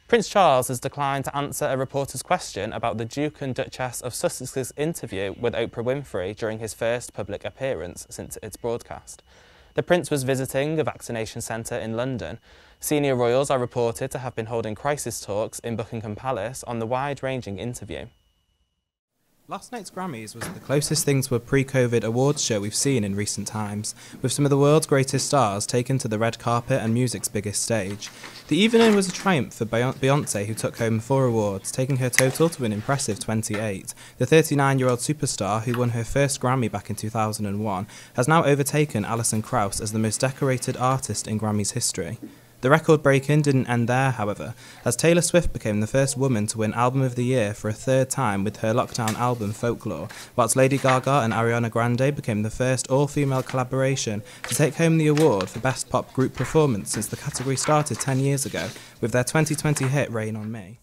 Prince Charles has declined to answer a reporter's question about the Duke and Duchess of Sussex's interview with Oprah Winfrey during his first public appearance since its broadcast. The Prince was visiting a vaccination centre in London. Senior royals are reported to have been holding crisis talks in Buckingham Palace on the wide-ranging interview. Last night's Grammys was the closest thing to a pre-Covid awards show we've seen in recent times, with some of the world's greatest stars taken to the red carpet and music's biggest stage. The evening was a triumph for Beyoncé, who took home 4 awards, taking her total to an impressive 28. The 39-year-old superstar, who won her first Grammy back in 2001, has now overtaken Alison Krauss as the most decorated artist in Grammys history. The record-breaking didn't end there, however, as Taylor Swift became the first woman to win Album of the Year for a 3rd time with her lockdown album Folklore, whilst Lady Gaga and Ariana Grande became the first all-female collaboration to take home the award for Best Pop Group Performance since the category started 10 years ago, with their 2020 hit Rain on Me.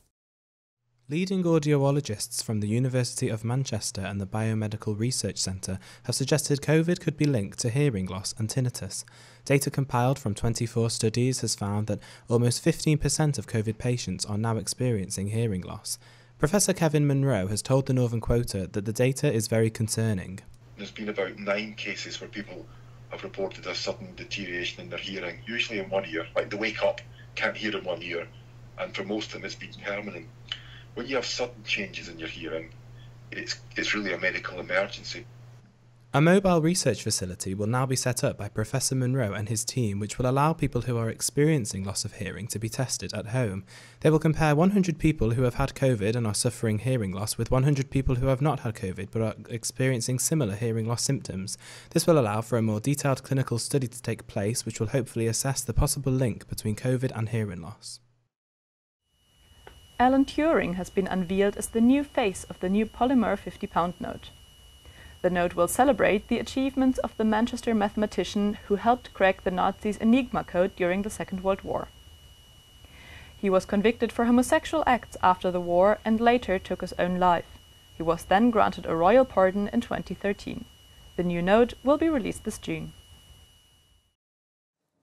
Leading audiologists from the University of Manchester and the Biomedical Research Centre have suggested COVID could be linked to hearing loss and tinnitus. Data compiled from 24 studies has found that almost 15% of COVID patients are now experiencing hearing loss. Professor Kevin Munro has told the Northern Quota that the data is very concerning. There's been about 9 cases where people have reported a sudden deterioration in their hearing, usually in one ear, like they wake up, can't hear in one ear, and for most of them it's been permanent. When you have sudden changes in your hearing, it's really a medical emergency. A mobile research facility will now be set up by Professor Munro and his team, which will allow people who are experiencing loss of hearing to be tested at home. They will compare 100 people who have had COVID and are suffering hearing loss with 100 people who have not had COVID but are experiencing similar hearing loss symptoms. This will allow for a more detailed clinical study to take place, which will hopefully assess the possible link between COVID and hearing loss. Alan Turing has been unveiled as the new face of the new polymer £50 note. The note will celebrate the achievements of the Manchester mathematician who helped crack the Nazis' Enigma code during the Second World War. He was convicted for homosexual acts after the war and later took his own life. He was then granted a royal pardon in 2013. The new note will be released this June.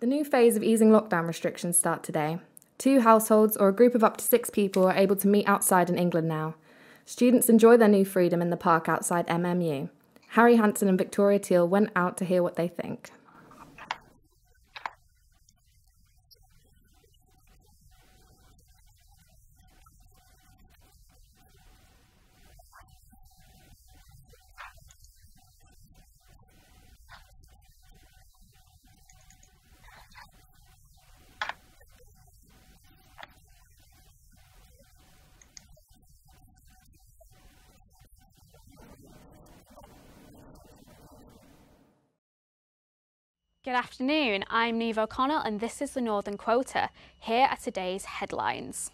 The new phase of easing lockdown restrictions start today. 2 households or a group of up to 6 people are able to meet outside in England now. Students enjoy their new freedom in the park outside MMU. Harry Hansen and Victoria Teal went out to hear what they think. Good afternoon, I'm Niamh O'Connell and this is the Northern Quota. Here are today's headlines.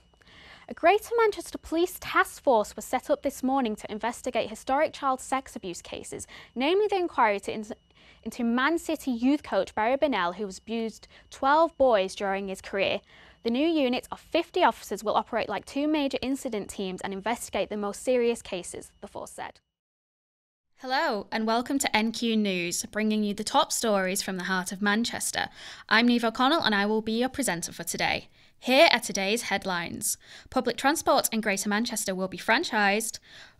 A Greater Manchester Police task force was set up this morning to investigate historic child sex abuse cases, namely the inquiry into Man City youth coach Barry Bennell, who was abused 12 boys during his career. The new unit of 50 officers will operate like 2 major incident teams and investigate the most serious cases, the force said. Hello and welcome to NQ News, bringing you the top stories from the heart of Manchester. I'm Niamh O'Connell and I will be your presenter for today. Here are today's headlines. Public transport in Greater Manchester will be franchised.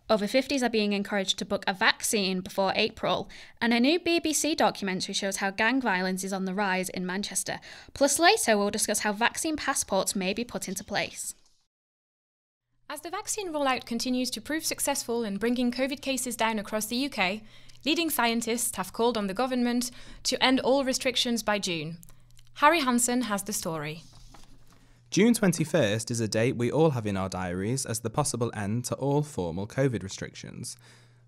Over 50s are being encouraged to book a vaccine before April. And a new BBC documentary shows how gang violence is on the rise in Manchester. Plus later we'll discuss how vaccine passports may be put into place. As the vaccine rollout continues to prove successful in bringing COVID cases down across the UK, leading scientists have called on the government to end all restrictions by June. Harry Hansen has the story. June 21st is a date we all have in our diaries as the possible end to all formal COVID restrictions.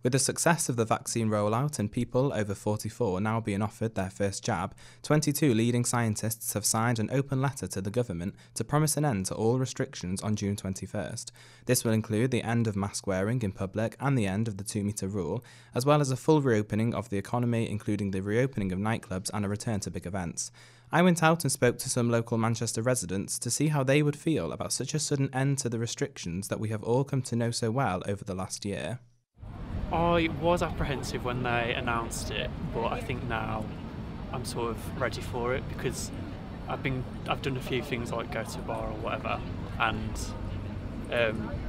With the success of the vaccine rollout and people over 44 now being offered their first jab, 22 leading scientists have signed an open letter to the government to promise an end to all restrictions on June 21st. This will include the end of mask wearing in public and the end of the 2-metre rule, as well as a full reopening of the economy, including the reopening of nightclubs and a return to big events. I went out and spoke to some local Manchester residents to see how they would feel about such a sudden end to the restrictions that we have all come to know so well over the last year. I was apprehensive when they announced it, but I think now I'm sort of ready for it because I've done a few things like go to a bar or whatever, and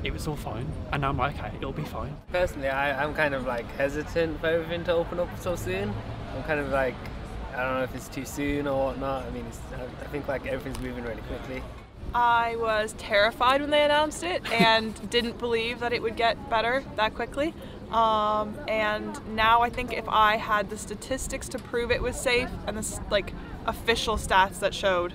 it was all fine. And now I'm like, okay, it'll be fine. Personally, I'm kind of like hesitant for everything to open up so soon. I'm kind of like, I don't know if it's too soon or whatnot. I mean, I think like everything's moving really quickly. I was terrified when they announced it and didn't believe that it would get better that quickly. And now I think if I had the statistics to prove it was safe and the like official stats that showed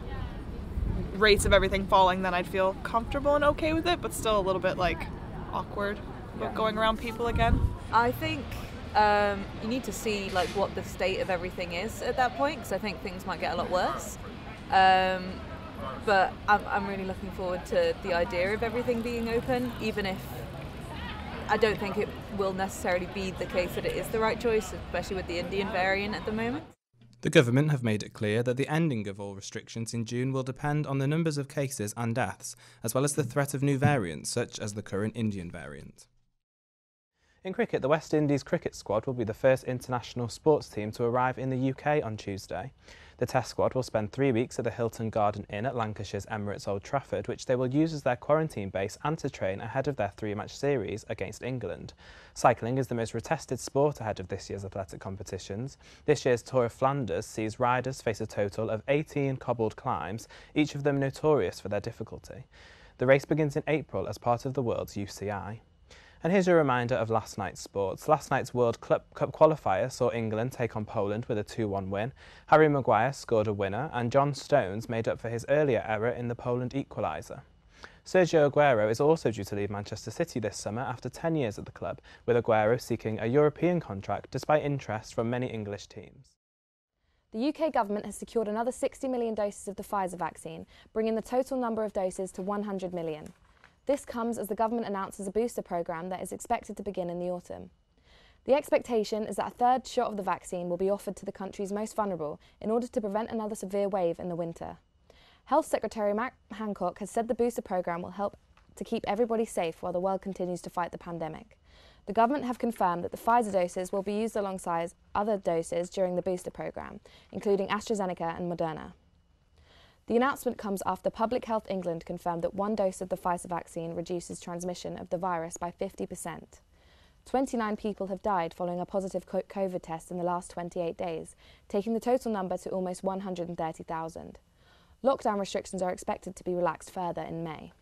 rates of everything falling, then I'd feel comfortable and okay with it, but still a little bit like awkward about going around people again. I think you need to see like what the state of everything is at that point, because I think things might get a lot worse. But I'm really looking forward to the idea of everything being open, even if I don't think it will necessarily be the case that it is the right choice, especially with the Indian variant at the moment. The government have made it clear that the ending of all restrictions in June will depend on the numbers of cases and deaths, as well as the threat of new variants, such as the current Indian variant. In cricket, the West Indies cricket squad will be the first international sports team to arrive in the UK on Tuesday. The Test squad will spend 3 weeks at the Hilton Garden Inn at Lancashire's Emirates Old Trafford, which they will use as their quarantine base and to train ahead of their 3-match series against England. Cycling is the most retested sport ahead of this year's athletic competitions. This year's Tour of Flanders sees riders face a total of 18 cobbled climbs, each of them notorious for their difficulty. The race begins in April as part of the world's UCI. And here's your reminder of last night's sports. Last night's World Cup qualifier saw England take on Poland with a 2-1 win. Harry Maguire scored a winner and John Stones made up for his earlier error in the Poland equaliser. Sergio Aguero is also due to leave Manchester City this summer after 10 years at the club, with Aguero seeking a European contract despite interest from many English teams. The UK government has secured another 60 million doses of the Pfizer vaccine, bringing the total number of doses to 100 million. This comes as the government announces a booster programme that is expected to begin in the autumn. The expectation is that a third shot of the vaccine will be offered to the country's most vulnerable in order to prevent another severe wave in the winter. Health Secretary Matt Hancock has said the booster programme will help to keep everybody safe while the world continues to fight the pandemic. The government have confirmed that the Pfizer doses will be used alongside other doses during the booster programme, including AstraZeneca and Moderna. The announcement comes after Public Health England confirmed that 1 dose of the Pfizer vaccine reduces transmission of the virus by 50%. 29 people have died following a positive COVID test in the last 28 days, taking the total number to almost 130,000. Lockdown restrictions are expected to be relaxed further in May.